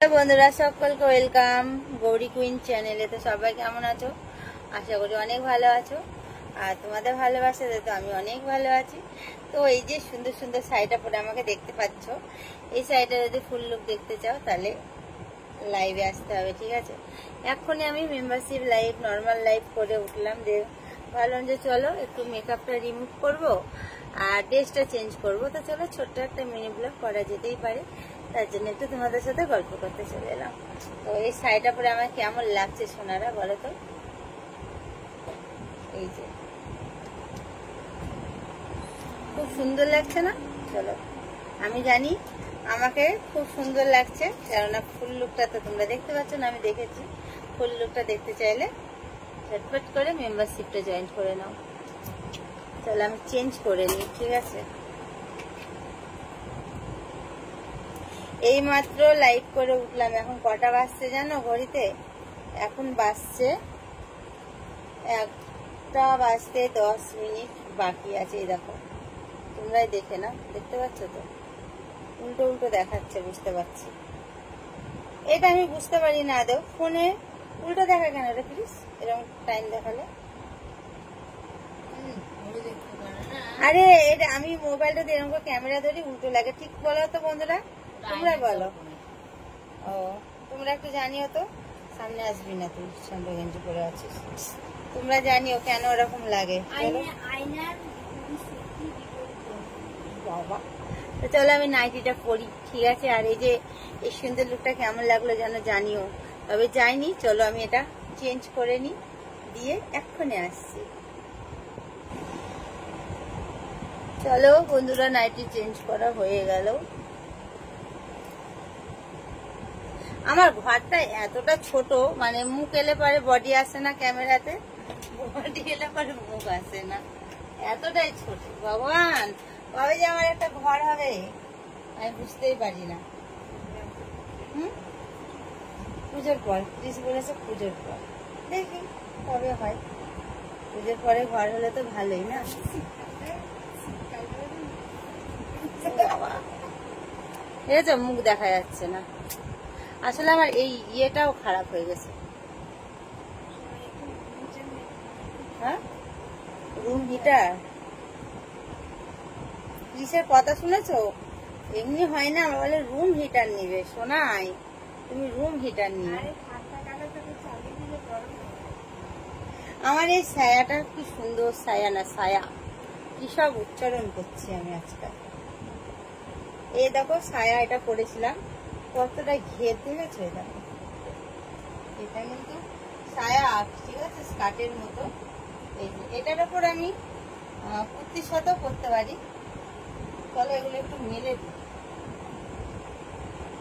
বন্ধুরা সকলকে welcome Gauri queen চ্যানেলে। তো সবাই কেমন আছো? আশা করি অনেক ভালো আছো, আর তোমাদের ভালোবাসাতে তো আমি অনেক ভালো আছি। তো এই যে সুন্দর সুন্দর শাড়িটা পরে আমাকে দেখতে পাচ্ছ, এই শাড়িটা যদি ফুল লুক দেখতে চাও তাহলে লাইভে আসতে হবে, ঠিক আছে? এখনই আমি মেম্বারশিপ লাইভ নর্মাল লাইভ করে উঠলাম, যে ভাবলাম যে চলো একটু মেকআপটা রিমুভ করব আর ড্রেসটা চেঞ্জ করব। তো চলো ছোট্ট একটা মিনি ব্লগ করা যেতেই পারে, তার জন্য একটু তোমাদের সাথে গল্প করতে চলে এলাম। তো এই শাড়িটা পরে আমার কেমন লাগছে সোনারা বলো তো? এই যে খুব সুন্দর লাগছে না? চলো, আমি জানি আমাকে খুব সুন্দর লাগছে, কেননা ফুল লুকটা তো তোমরা দেখতে পাচ্ছ না, আমি দেখেছি। ফুল লুকটা দেখতে চাইলে ঝটপট করে মেম্বারশিপটা জয়েন করে নাও। চলো আমি চেঞ্জ করে নিই, ঠিক আছে? এই মাত্র লাইভ করে উঠলাম। এখন কটা বাজছে জানো ঘড়িতে? এখন বাজছে 1টা বাজতে 10 মিনিট বাকি আছে। এই দেখো, তোমরাই দেখে না, দেখতে পাচ্ছ তো? উল্টো উল্টো দেখাচ্ছে, বুঝতে পারছি। এটা আমি বুঝতে পারি না আদৌ, ফোনে উল্টো দেখা কেন রে প্লিজ? এরকম টাইম দেখালে আরে এটা আমি মোবাইলটা দিয়ে এরকম ক্যামেরা ধরি, উল্টো লাগে। ঠিক বলো তো বন্ধুরা, তোমরা বলো। ও তোমরা একটু জানিও তো, সামনে আসবি না তুই, সামনে গেঞ্জি পরে আছিস। তোমরা জানিও কেন ওরকম লাগে। বাবা, তো চলো আমি নাইটিটা পরি, ঠিক আছে? আর এই যে এই সুন্দর লুকটা কেমন লাগলো যেন জানিও। তবে যাইনি, চলো আমি এটা চেঞ্জ করে নি, দিয়ে এক্ষুনি আসছি। চলো বন্ধুরা, নাইটি চেঞ্জ করা হয়ে গেল। আমার ঘরটা এতটা ছোট, মানে মুখ এলে পরে বডি আসে না ক্যামেরাতে, বডি এলে পরে মুখ আসে না, এতটাই ছোট। ভগবান, কবে যে আমার একটা ঘর হবে আমি বুঝতেই পারি না। পুজোর পর প্লিজ বলেছে, পুজোর পর দেখি কবে হয়। পুজোর পরে ঘর হলে তো ভালোই না? ঠিক আছে, মুখ দেখা যাচ্ছে না। আসলে আমার এই ইয়েটাও খারাপ হয়ে গেছে। হ্যাঁ, রুম হিটার কিসের কথা শুনেছো? এমনি হয় না, বলে রুম হিটার নিবে। শোনাই, তুমি রুম হিটার নিবে। আমার এই ছায়াটা কি সুন্দর, ছায়া না ছায়া, কি সব উচ্চারণ করছি আমি আজকাল। এই দেখো ছায়া, এটা পরেছিলাম, কতটা ঘের দেখেছো? দেখো, এটা কিন্তু ছায়া, ঠিক আছে, স্কার্টের মতো। এই যে এটার উপর আমি কুর্তির সাথেও পরতে পারি। চলো এগুলো একটু মেলে দিই,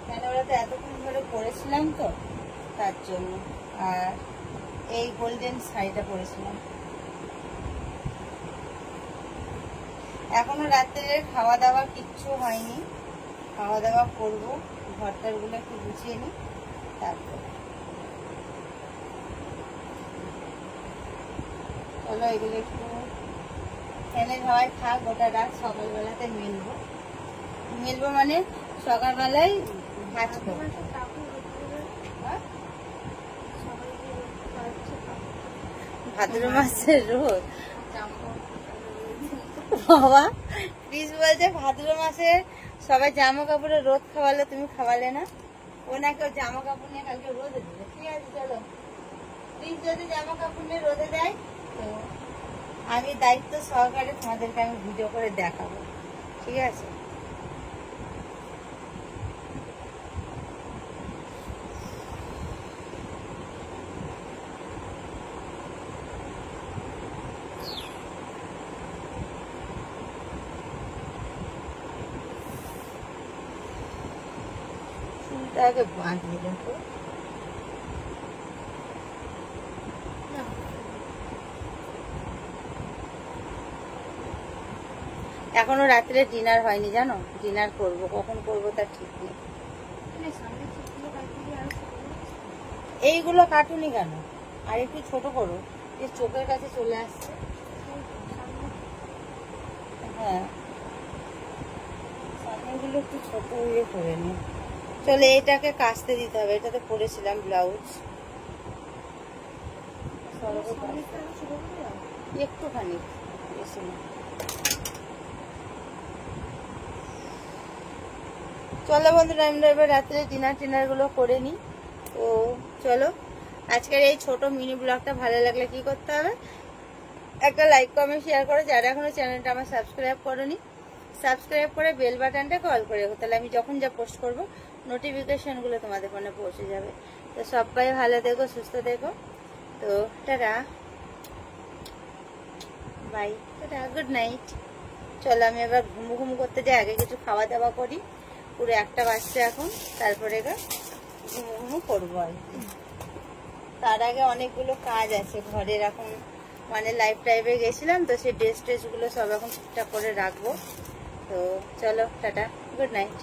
কেন ওরা তো এতক্ষণ ধরে পরেছিলাম তো, তার জন্য। আর এই গোল্ডেন শাড়িটা পরেছিলাম। এখনো রাত্রে খাওয়া দাওয়া কিচ্ছু হয়নি, খাওয়া দাওয়া করবো। ঘরটার গুলো একটু গুছিয়ে নিই, তারপর চলো এগুলো একটু ফ্যানের হাওয়ায় থাক গোটা রাত। সকালবেলাতে মেলবো মানে সকালবেলায় ভাজ করবো। ভাদ্র মাসের রোদ, বাবা প্লিজ বলছে ভাদ্র মাসে সবাই জামা কাপড়ে রোদ খাওয়ালো, তুমি খাওয়ালে না। ও নাকি জামা কাপড় নিয়ে কালকে রোদে দেবে, ঠিক আছে? চলো প্লিজ, যদি জামা কাপড় নিয়ে রোদে দেয় তো আমি দায়িত্ব সহকারে তোমাদেরকে আমি ভিডিও করে দেখাবো, ঠিক আছে? আগে বাঁধিয়ে দেখো। এখনো রাত্রে ডিনার হয়নি জানো, ডিনার করব, কখন করব তার ঠিক নেই। এইগুলো কাটুনি কেন? আর একটু ছোট করো, যে চোখের কাছে চলে আসছে। হ্যাঁ, সামনেগুলো একটু ছোট ইয়ে করে নি। চলে এটাকে কাচতে দিতে হবে, এটাতে পরেছিলাম ব্লাউজ, একটুখানি বেশি না। চলো বন্ধুরা আমরা এবার রাত্রে ডিনার গুলো করে নিই। তো চলো, আজকের এই ছোট মিনি ব্লগটা ভালো লাগলে কি করতে হবে, একটা লাইক কমেন্ট শেয়ার করো। যারা এখনো চ্যানেলটা আমার সাবস্ক্রাইব করোনি, সাবস্ক্রাইব করে বেল বাটনটা কল করে রাখো, তাহলে আমি যখন যা পোস্ট করবো নোটিফিকেশনগুলো তোমাদের ফোনে পৌঁছে যাবে। তো সবাই ভালো থেকো, সুস্থ থেকো। তো tata, bye, tata, good night. চলো আমি এবার ঘুমু করতে যাই, আগে কিছু খাওয়া দাওয়া করি, পুরো 1টা বাজছে এখন, তারপরে ঘুমু করবো আর কি। তার আগে অনেকগুলো কাজ আছে ঘরের, এখন মানে লাইভে গেছিলাম তো সেই ড্রেস গুলো সব এখন ঠিকঠাক করে রাখবো। তো চলো টাটা, গুড নাইট।